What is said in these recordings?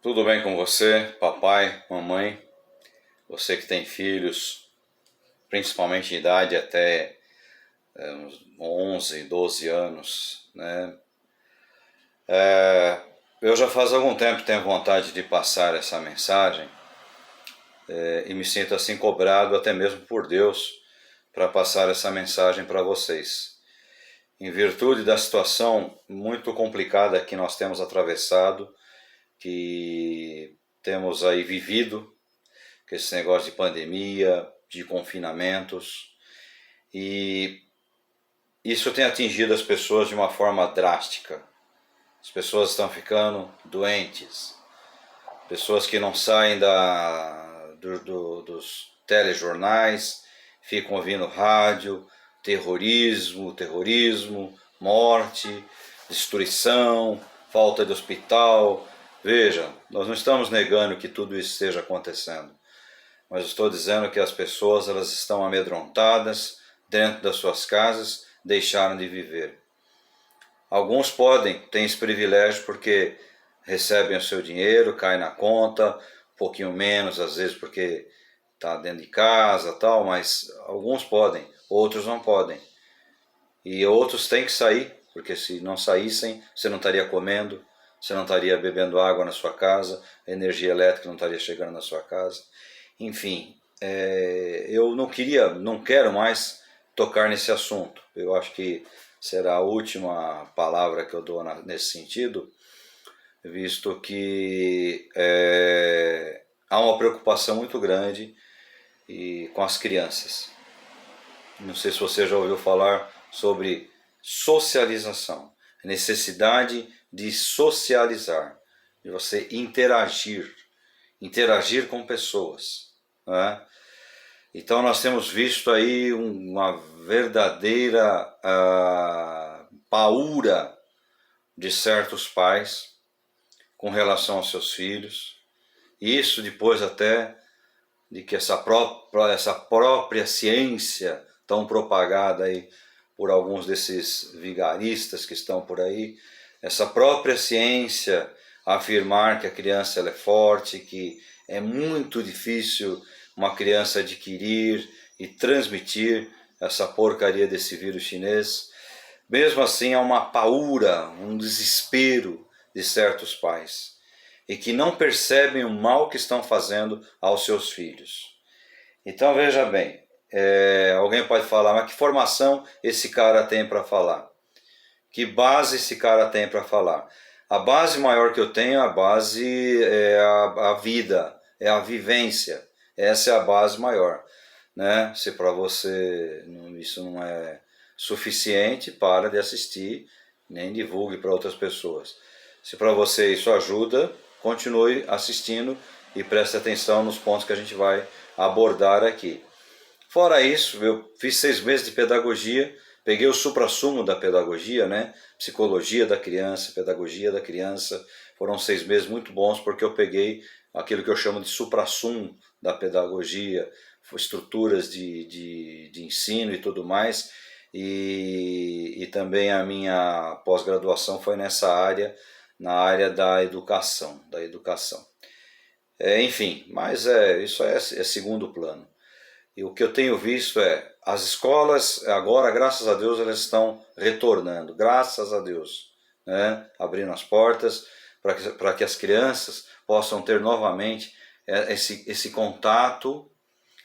Tudo bem com você, papai, mamãe? Você que tem filhos, principalmente em idade até uns 11, 12 anos, né? Eu já faz algum tempo tenho vontade de passar essa mensagem e me sinto assim cobrado até mesmo por Deus para passar essa mensagem para vocês. Em virtude da situação muito complicada que nós temos atravessado, que temos aí vivido, com esse negócio de pandemia, de confinamentos, e isso tem atingido as pessoas de uma forma drástica. As pessoas estão ficando doentes, pessoas que não saem dos telejornais, ficam ouvindo rádio, terrorismo, morte, destruição, falta de hospital. Veja, nós não estamos negando que tudo isso esteja acontecendo, mas estou dizendo que as pessoas elas estão amedrontadas dentro das suas casas, deixaram de viver. Alguns podem, têm esse privilégio porque recebem o seu dinheiro, cai na conta, um pouquinho menos às vezes porque está dentro de casa tal, mas alguns podem, outros não podem. E outros têm que sair, porque se não saíssem, você não estaria comendo, você não estaria bebendo água na sua casa, a energia elétrica não estaria chegando na sua casa. Enfim, eu não quero mais tocar nesse assunto. Eu acho que será a última palavra que eu dou nesse sentido, visto que há uma preocupação muito grande com as crianças. Não sei se você já ouviu falar sobre socialização, a necessidade de socializar, de você interagir com pessoas, né? Então nós temos visto aí uma verdadeira paura de certos pais com relação aos seus filhos. Isso depois até de que essa própria ciência tão propagada aí por alguns desses vigaristas que estão por aí, essa própria ciência afirmar que a criança ela é forte, que é muito difícil uma criança adquirir e transmitir essa porcaria desse vírus chinês. Mesmo assim, há uma paura, um desespero de certos pais e que não percebem o mal que estão fazendo aos seus filhos. Então veja bem, alguém pode falar, mas que formação esse cara tem para falar? Que base esse cara tem para falar? A base maior que eu tenho, a base é a vida, é a vivência. Essa é a base maior, né? Se para você isso não é suficiente, para de assistir, nem divulgue para outras pessoas. Se para você isso ajuda, continue assistindo e preste atenção nos pontos que a gente vai abordar aqui. Fora isso, eu fiz 6 meses de pedagogia, peguei o suprassumo da pedagogia, né? Psicologia da criança, pedagogia da criança. Foram 6 meses muito bons porque eu peguei aquilo que eu chamo de suprassumo da pedagogia, estruturas de ensino e tudo mais. E também a minha pós-graduação foi nessa área, na área da educação. Enfim, mas isso é segundo plano. E o que eu tenho visto as escolas agora, graças a Deus, elas estão retornando, graças a Deus, né? Abrindo as portas para que as crianças possam ter novamente esse contato.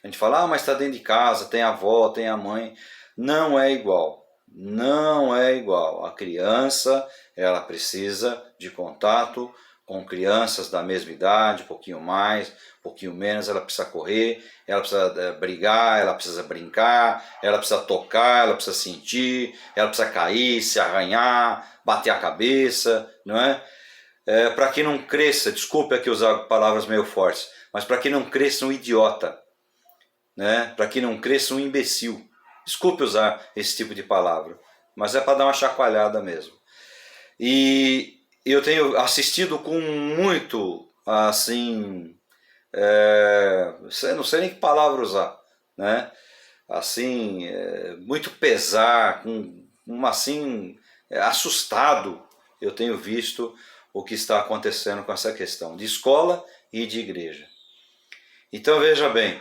A gente fala, mas está dentro de casa, tem a avó, tem a mãe. Não é igual, não é igual. A criança, ela precisa de contato com crianças da mesma idade, um pouquinho mais, um pouquinho menos, ela precisa correr, ela precisa brigar, ela precisa brincar, ela precisa tocar, ela precisa sentir, ela precisa cair, se arranhar, bater a cabeça, não é? Para que não cresça, desculpe aqui usar palavras meio fortes, mas para que não cresça um idiota, né? Para que não cresça um imbecil. Desculpe usar esse tipo de palavra, mas é para dar uma chacoalhada mesmo. E eu tenho assistido com muito, assim, não sei nem que palavra usar, né? Assim, muito pesar, assim, assustado, eu tenho visto o que está acontecendo com essa questão de escola e de igreja. Então veja bem,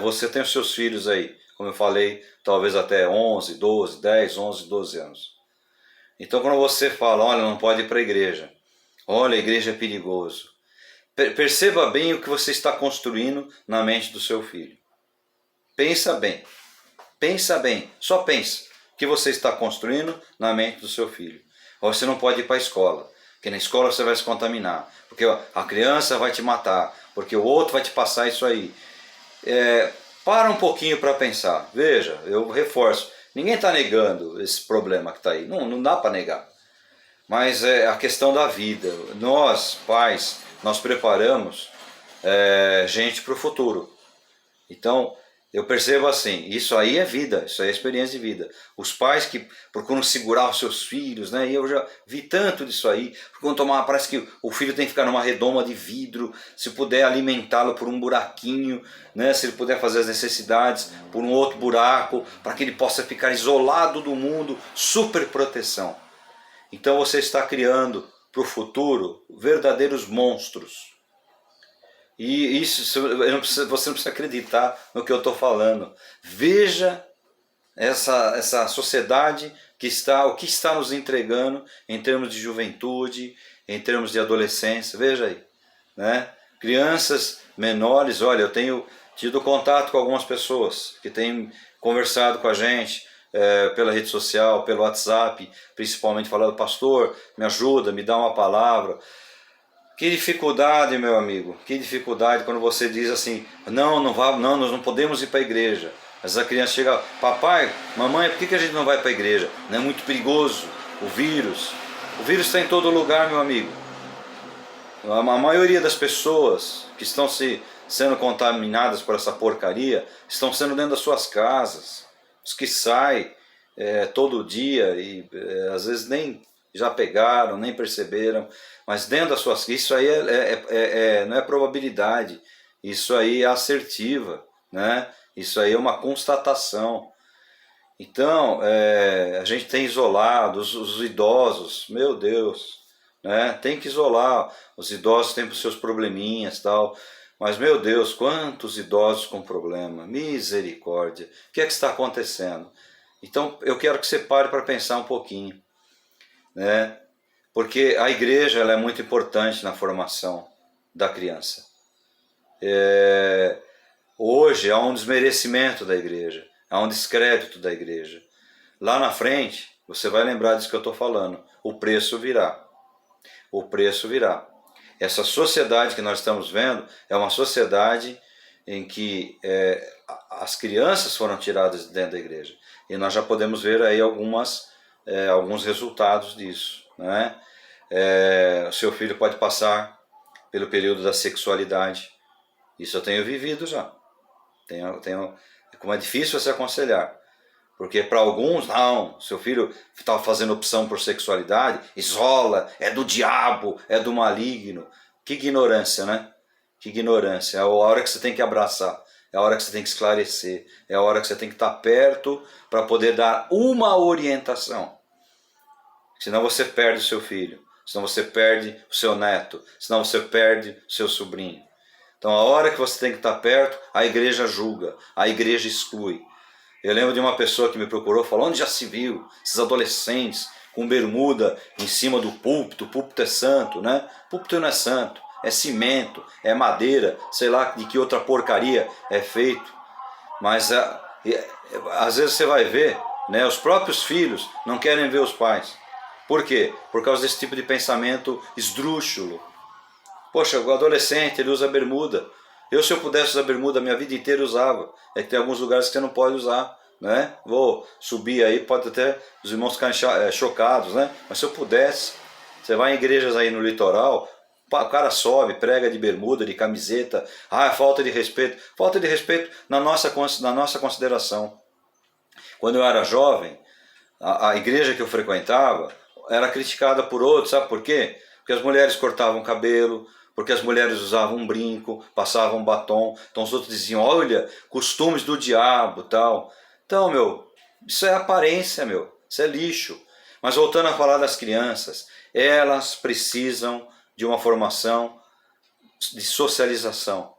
você tem os seus filhos aí, como eu falei, talvez até 11, 12, 10, 11, 12 anos. Então quando você fala, olha, não pode ir para a igreja, olha, a igreja é perigoso, perceba bem o que você está construindo na mente do seu filho. Pensa bem, só pensa o que você está construindo na mente do seu filho. Você não pode ir para a escola, porque na escola você vai se contaminar, porque a criança vai te matar, porque o outro vai te passar isso aí. Para um pouquinho para pensar. Veja, eu reforço, ninguém está negando esse problema que está aí, não dá para negar. Mas é a questão da vida. Nós, pais, nós preparamos gente para o futuro. Então, eu percebo assim, isso aí é vida, isso aí é experiência de vida. Os pais que procuram segurar os seus filhos, né? E eu já vi tanto disso aí, parece que o filho tem que ficar numa redoma de vidro, se puder alimentá-lo por um buraquinho, né? Se ele puder fazer as necessidades por um outro buraco, para que ele possa ficar isolado do mundo, super proteção. Então você está criando para o futuro verdadeiros monstros. E isso, você não precisa acreditar no que eu estou falando. Veja essa sociedade o que está nos entregando em termos de juventude, em termos de adolescência. Veja aí, né? Crianças menores, olha, eu tenho tido contato com algumas pessoas que têm conversado com a gente pela rede social, pelo WhatsApp, principalmente falando, pastor, me ajuda, me dá uma palavra. Que dificuldade, meu amigo, que dificuldade quando você diz assim, não, nós não podemos ir para a igreja. Mas a criança chega, papai, mamãe, por que a gente não vai para a igreja? Não é muito perigoso, o vírus está em todo lugar, meu amigo. A maioria das pessoas que estão sendo contaminadas por essa porcaria, estão sendo dentro das suas casas. Os que saem todo dia e às vezes nem já pegaram, nem perceberam, mas dentro das suas... Isso aí não é probabilidade, isso aí é assertiva, né? Isso aí é uma constatação. Então, a gente tem isolado os idosos, meu Deus, né? Tem que isolar, os idosos têm os seus probleminhas e tal, mas meu Deus, quantos idosos com problema, misericórdia, o que é que está acontecendo? Então, eu quero que você pare para pensar um pouquinho, né? Porque a igreja ela é muito importante na formação da criança. Hoje há um desmerecimento da igreja, há um descrédito da igreja. Lá na frente, você vai lembrar disso que eu estou falando, o preço virá. O preço virá. Essa sociedade que nós estamos vendo é uma sociedade em que as crianças foram tiradas de dentro da igreja. E nós já podemos ver aí alguns resultados disso, né? O seu filho pode passar pelo período da sexualidade. Isso eu tenho vivido já. Como é difícil você aconselhar. Porque para alguns, não, seu filho está fazendo opção por sexualidade, isola, é do diabo, é do maligno. Que ignorância, né? Que ignorância. É a hora que você tem que abraçar, é a hora que você tem que esclarecer, é a hora que você tem que estar perto para poder dar uma orientação. Senão você perde o seu filho, senão você perde o seu neto, senão você perde o seu sobrinho. Então a hora que você tem que estar perto, a igreja julga, a igreja exclui. Eu lembro de uma pessoa que me procurou, falou, onde já se viu esses adolescentes com bermuda em cima do púlpito, o púlpito é santo, né? O púlpito não é santo, é cimento, é madeira, sei lá de que outra porcaria é feito. Mas às vezes você vai ver, né, os próprios filhos não querem ver os pais. Por quê? Por causa desse tipo de pensamento esdrúxulo. Poxa, o adolescente, ele usa bermuda. Se eu pudesse usar bermuda a minha vida inteira, usava. É que tem alguns lugares que você não pode usar, né? Vou subir aí, pode até os irmãos ficarem chocados, né? Mas se eu pudesse, você vai em igrejas aí no litoral, o cara sobe, prega de bermuda, de camiseta. É falta de respeito. Falta de respeito na nossa consideração. Quando eu era jovem, a igreja que eu frequentava era criticada por outros, sabe por quê? Porque as mulheres cortavam cabelo, porque as mulheres usavam um brinco, passavam batom, então os outros diziam, olha, costumes do diabo, tal. Então, isso é aparência, isso é lixo. Mas voltando a falar das crianças, elas precisam de uma formação de socialização.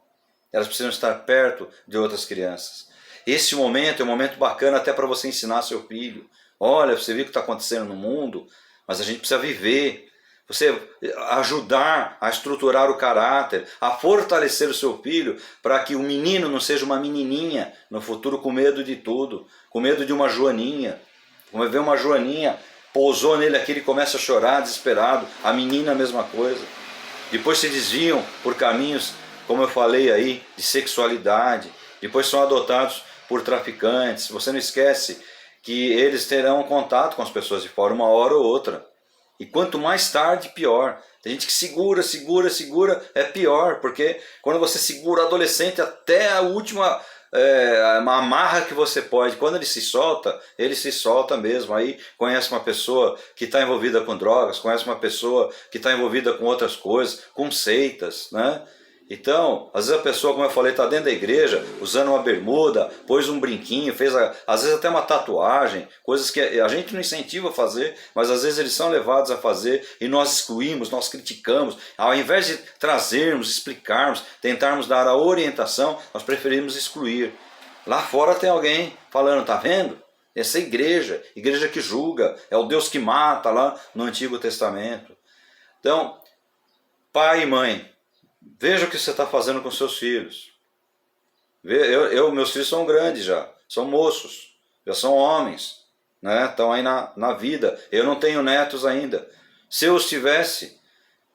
Elas precisam estar perto de outras crianças. Esse momento é um momento bacana até para você ensinar seu filho. Olha, você viu o que está acontecendo no mundo, mas a gente precisa viver. Você ajudar a estruturar o caráter, a fortalecer o seu filho, para que o menino não seja uma menininha no futuro com medo de tudo, com medo de uma joaninha. Como ver uma joaninha, pousou nele aqui, ele começa a chorar desesperado, a menina a mesma coisa. Depois se desviam por caminhos, como eu falei aí, de sexualidade, depois são adotados por traficantes. Você não esquece que eles terão contato com as pessoas de fora uma hora ou outra. E quanto mais tarde, pior. Tem gente que segura, é pior, porque quando você segura o adolescente até a última amarra que você pode, quando ele se solta mesmo. Aí conhece uma pessoa que está envolvida com drogas, conhece uma pessoa que está envolvida com outras coisas, com seitas, né? Então, às vezes a pessoa, como eu falei, está dentro da igreja, usando uma bermuda, pôs um brinquinho, fez às vezes até uma tatuagem, coisas que a gente não incentiva a fazer, mas às vezes eles são levados a fazer e nós excluímos, nós criticamos. Ao invés de trazermos, explicarmos, tentarmos dar a orientação, nós preferimos excluir. Lá fora tem alguém falando, tá vendo? Essa é igreja que julga, é o Deus que mata lá no Antigo Testamento. Então, pai e mãe, veja o que você está fazendo com seus filhos. Meus filhos são grandes já, são moços, já são homens, né? Estão aí na vida. Eu não tenho netos ainda. Se eu os tivesse,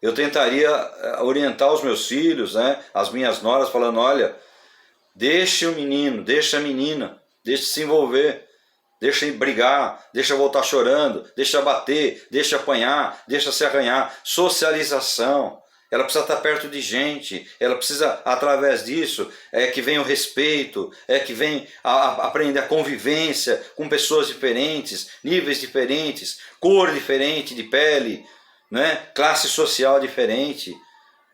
eu tentaria orientar os meus filhos, né? As minhas noras, falando, olha, deixe o menino, deixe a menina, deixe se envolver, deixa brigar, deixa voltar chorando, deixa bater, deixa apanhar, deixa se arranhar. Socialização. Ela precisa estar perto de gente, ela precisa, através disso, que vem o respeito, que vem aprender a convivência com pessoas diferentes, níveis diferentes, cor diferente de pele, né? Classe social diferente.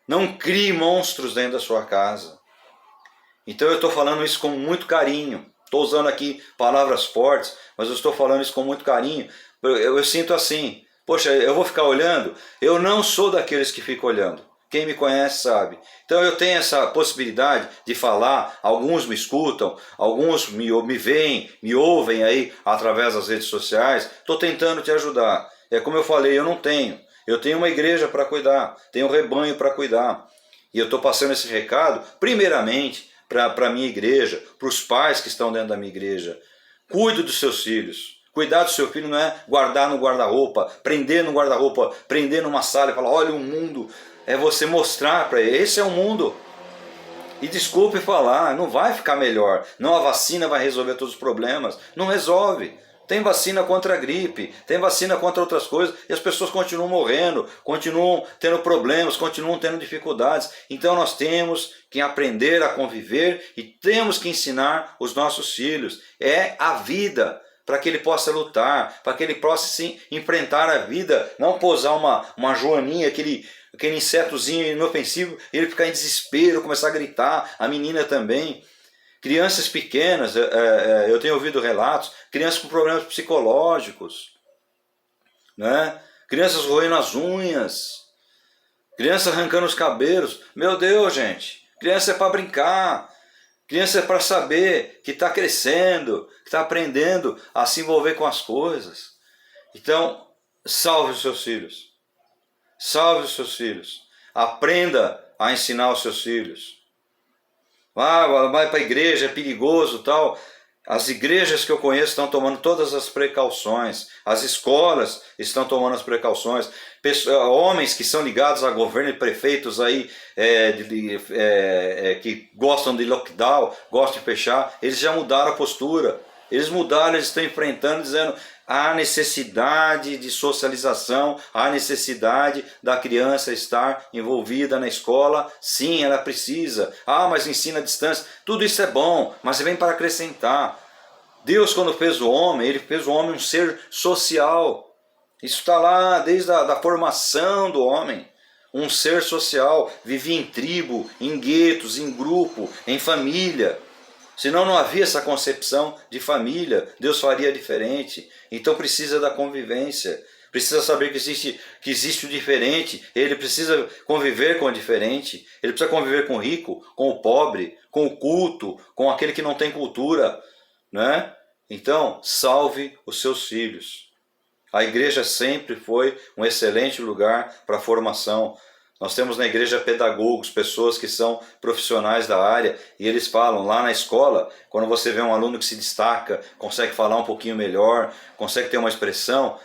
Não crie monstros dentro da sua casa. Então eu estou falando isso com muito carinho. Estou usando aqui palavras fortes, mas eu estou falando isso com muito carinho. Eu sinto assim, poxa, eu vou ficar olhando? Eu não sou daqueles que ficam olhando. Quem me conhece sabe. Então eu tenho essa possibilidade de falar, alguns me escutam, alguns me veem, me ouvem aí através das redes sociais. Estou tentando te ajudar. É como eu falei, eu não tenho. Eu tenho uma igreja para cuidar, tenho um rebanho para cuidar. E eu estou passando esse recado, primeiramente, para a minha igreja, para os pais que estão dentro da minha igreja. Cuide dos seus filhos. Cuidar do seu filho não é guardar no guarda-roupa, prender no guarda-roupa, prender numa sala e falar, olha o mundo. É você mostrar para ele, esse é o mundo. E desculpe falar, não vai ficar melhor. Não, a vacina vai resolver todos os problemas. Não resolve. Tem vacina contra a gripe, tem vacina contra outras coisas, e as pessoas continuam morrendo, continuam tendo problemas, continuam tendo dificuldades. Então nós temos que aprender a conviver e temos que ensinar os nossos filhos. É a vida, para que ele possa lutar, para que ele possa sim enfrentar a vida, não pousar uma joaninha, aquele insetozinho inofensivo, ele ficar em desespero, começar a gritar, a menina também. Crianças pequenas, eu tenho ouvido relatos, crianças com problemas psicológicos, né? Crianças roendo as unhas, crianças arrancando os cabelos. Meu Deus, gente, criança é para brincar, criança é para saber que está crescendo, que está aprendendo a se envolver com as coisas. Então, salve os seus filhos. Salve os seus filhos. Aprenda a ensinar os seus filhos. Vai para a igreja, é perigoso tal. As igrejas que eu conheço estão tomando todas as precauções. As escolas estão tomando as precauções. Homens que são ligados a governo e prefeitos aí, que gostam de lockdown, gostam de fechar, eles já mudaram a postura. Eles mudaram, eles estão enfrentando, dizendo há necessidade de socialização, há necessidade da criança estar envolvida na escola. Sim, ela precisa. Mas ensina à distância. Tudo isso é bom, mas vem para acrescentar. Deus, quando fez o homem, ele fez o homem um ser social. Isso está lá desde a formação do homem. Um ser social, vivia em tribo, em guetos, em grupo, em família. Senão não havia essa concepção de família, Deus faria diferente. Então precisa da convivência, precisa saber que existe o diferente, ele precisa conviver com o diferente, ele precisa conviver com o rico, com o pobre, com o culto, com aquele que não tem cultura, né? Então, salve os seus filhos. A igreja sempre foi um excelente lugar para a formação. Nós temos na igreja pedagogos, pessoas que são profissionais da área, e eles falam lá na escola, quando você vê um aluno que se destaca, consegue falar um pouquinho melhor, consegue ter uma expressão,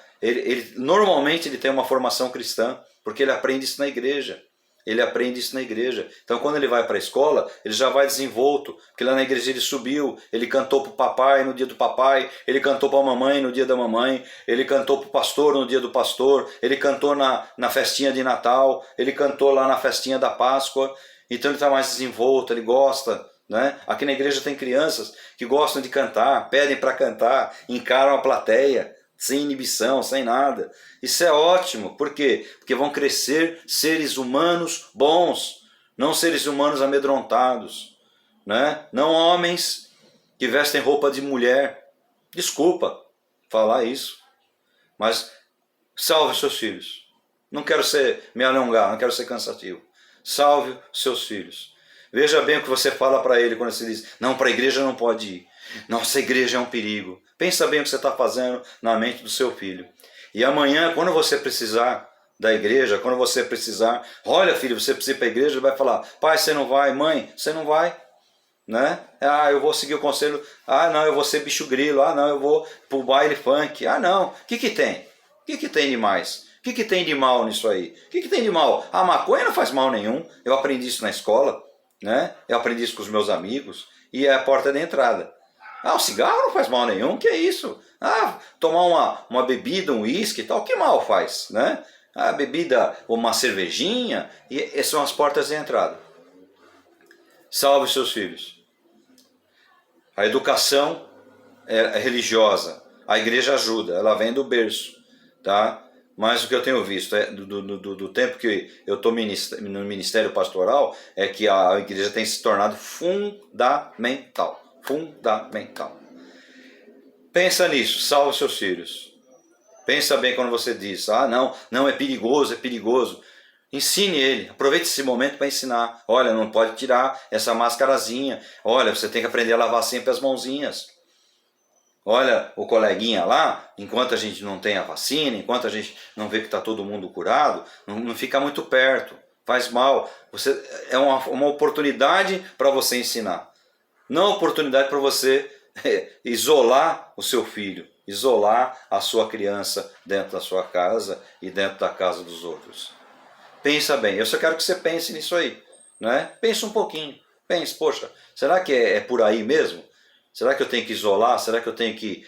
normalmente ele tem uma formação cristã, porque ele aprende isso na igreja. Ele aprende isso na igreja. Então quando ele vai para a escola, ele já vai desenvolto, porque lá na igreja ele subiu, ele cantou para o papai no dia do papai, ele cantou para a mamãe no dia da mamãe, ele cantou para o pastor no dia do pastor, ele cantou na festinha de Natal, ele cantou lá na festinha da Páscoa. Então ele está mais desenvolto, ele gosta, né? Aqui na igreja tem crianças que gostam de cantar, pedem para cantar, encaram a plateia, sem inibição, sem nada. Isso é ótimo. Por quê? Porque vão crescer seres humanos bons, não seres humanos amedrontados, né? Não homens que vestem roupa de mulher. Desculpa falar isso, mas salve seus filhos. Não quero me alongar, não quero ser cansativo. Salve seus filhos. Veja bem o que você fala para ele quando você diz, não, para a igreja não pode ir. Nossa, a igreja é um perigo. Pensa bem o que você está fazendo na mente do seu filho. E amanhã, quando você precisar da igreja, quando você precisar, olha filho, você precisa ir para a igreja, ele vai falar, pai, você não vai, mãe, você não vai, né? Ah, eu vou seguir o conselho, ah não, eu vou ser bicho grilo, ah não, eu vou pro baile funk, ah não, o que tem? O que tem de mais? O que tem de mal nisso aí? O que tem de mal? A maconha não faz mal nenhum, eu aprendi isso na escola, né? Eu aprendi isso com os meus amigos, e é a porta de entrada. Ah, o cigarro não faz mal nenhum, que é isso? Ah, tomar uma bebida, um uísque e tal, que mal faz, né? A bebida, uma cervejinha, e essas são as portas de entrada. Salve seus filhos. A educação é religiosa, a igreja ajuda, ela vem do berço, tá? Mas o que eu tenho visto do tempo que eu estou no ministério pastoral é que a igreja tem se tornado fundamental. Fundamental. Pensa nisso, salve seus filhos. Pensa bem quando você diz, ah não, é perigoso, é perigoso. Ensine ele, aproveite esse momento para ensinar. Olha, não pode tirar essa máscarazinha. Olha, você tem que aprender a lavar sempre as mãozinhas. Olha, o coleguinha lá, enquanto a gente não tem a vacina, enquanto a gente não vê que está todo mundo curado, não fica muito perto, faz mal. É uma oportunidade para você ensinar. Não oportunidade para você isolar o seu filho, isolar a sua criança dentro da sua casa e dentro da casa dos outros. Pensa bem, eu só quero que você pense nisso aí, né? Pensa um pouquinho, pense, poxa, será que é por aí mesmo? Será que eu tenho que isolar? Será que eu tenho que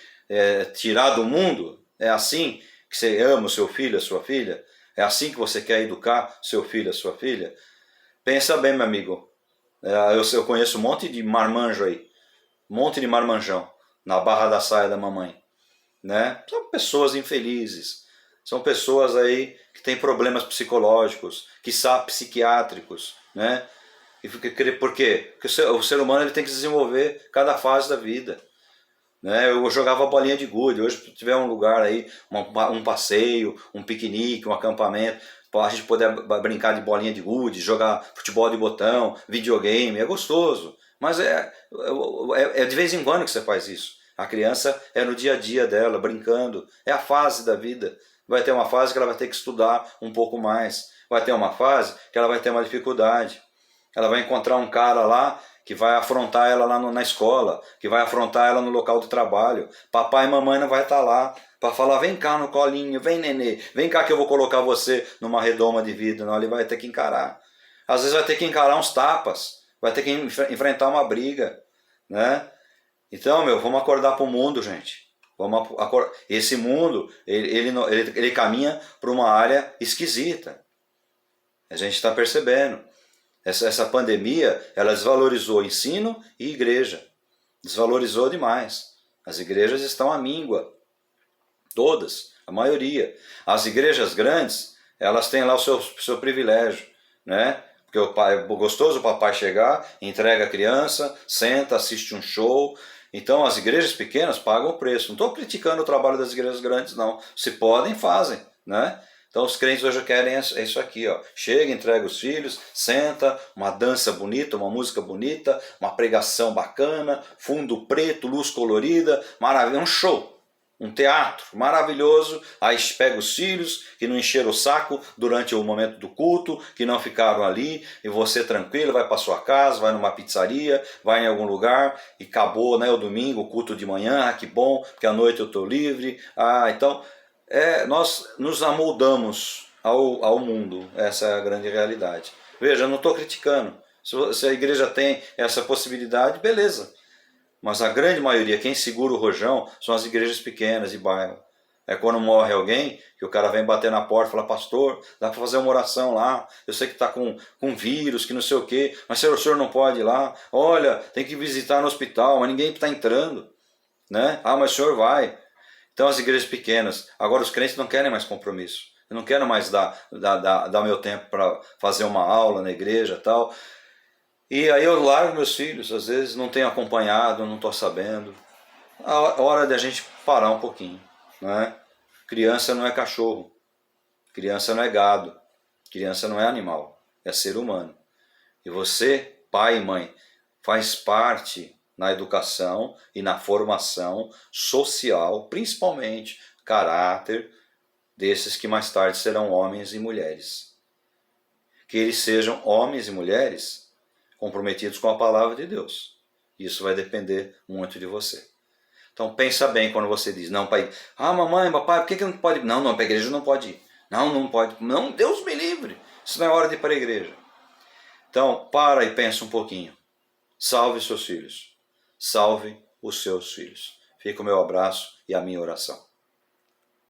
tirar do mundo? É assim que você ama o seu filho, a sua filha? É assim que você quer educar seu filho, a sua filha? Pensa bem, meu amigo. Eu conheço um monte de marmanjo aí, um monte de marmanjão na barra da saia da mamãe, né? São pessoas infelizes, são pessoas aí que têm problemas psicológicos, quiçá psiquiátricos, né? Por quê? Porque o ser humano ele tem que desenvolver cada fase da vida, né? Eu jogava bolinha de gude, hoje se tiver um lugar aí, um passeio, um piquenique, um acampamento, a gente poder brincar de bolinha de gude, jogar futebol de botão, videogame, é gostoso. Mas é de vez em quando que você faz isso. A criança é no dia a dia dela, brincando. É a fase da vida. Vai ter uma fase que ela vai ter que estudar um pouco mais. Vai ter uma fase que ela vai ter uma dificuldade. Ela vai encontrar um cara lá que vai afrontar ela lá na escola, que vai afrontar ela no local de trabalho. Papai e mamãe não vai estar lá para falar, vem cá no colinho, vem nenê, vem cá que eu vou colocar você numa redoma de vida. Não, ele vai ter que encarar. Às vezes vai ter que encarar uns tapas, vai ter que enfrentar uma briga, né? Então, vamos acordar para o mundo, gente. Esse mundo, ele caminha para uma área esquisita. A gente está percebendo. Essa pandemia, ela desvalorizou ensino e igreja. Desvalorizou demais. As igrejas estão à míngua. Todas, a maioria. As igrejas grandes, elas têm lá o seu privilégio, né? Porque Porque o pai, é gostoso o papai chegar, entrega a criança, senta, assiste um show. Então as igrejas pequenas pagam o preço. Não estou criticando o trabalho das igrejas grandes, não. Se podem, fazem, né? Então os crentes hoje querem isso aqui, ó. Chega, entrega os filhos, senta, uma dança bonita, uma música bonita, uma pregação bacana, fundo preto, luz colorida, maravilha, um show. Um teatro maravilhoso, aí pega os filhos que não encheram o saco durante o momento do culto, que não ficaram ali, e você tranquilo, vai para sua casa, vai numa pizzaria, vai em algum lugar, e acabou, né, o domingo, o culto de manhã, que bom, porque à noite eu estou livre. Então, nós nos amoldamos ao mundo, essa é a grande realidade. Veja, eu não estou criticando, se a igreja tem essa possibilidade, beleza. Mas a grande maioria, quem segura o rojão, são as igrejas pequenas de bairro. É quando morre alguém, que o cara vem bater na porta e fala, pastor, dá para fazer uma oração lá, eu sei que está com vírus, que não sei o quê, mas o senhor não pode ir lá, olha, tem que visitar no hospital, mas ninguém está entrando, né? Mas o senhor vai. Então as igrejas pequenas, agora os crentes não querem mais compromisso, eu não quero mais dar meu tempo para fazer uma aula na igreja e tal. E aí eu largo meus filhos, às vezes não tenho acompanhado, não estou sabendo. A hora de a gente parar um pouquinho, né? Criança não é cachorro, criança não é gado, criança não é animal, é ser humano. E você, pai e mãe, faz parte na educação e na formação social, principalmente caráter desses que mais tarde serão homens e mulheres. Que eles sejam homens e mulheres comprometidos com a palavra de Deus. Isso vai depender muito de você. Então pensa bem quando você diz, não, pai, mamãe, papai, por que não pode ir? Não, para a igreja não pode ir. Não pode. Não, Deus me livre. Isso não é hora de ir para a igreja. Então, para e pensa um pouquinho. Salve seus filhos. Salve os seus filhos. Fica o meu abraço e a minha oração.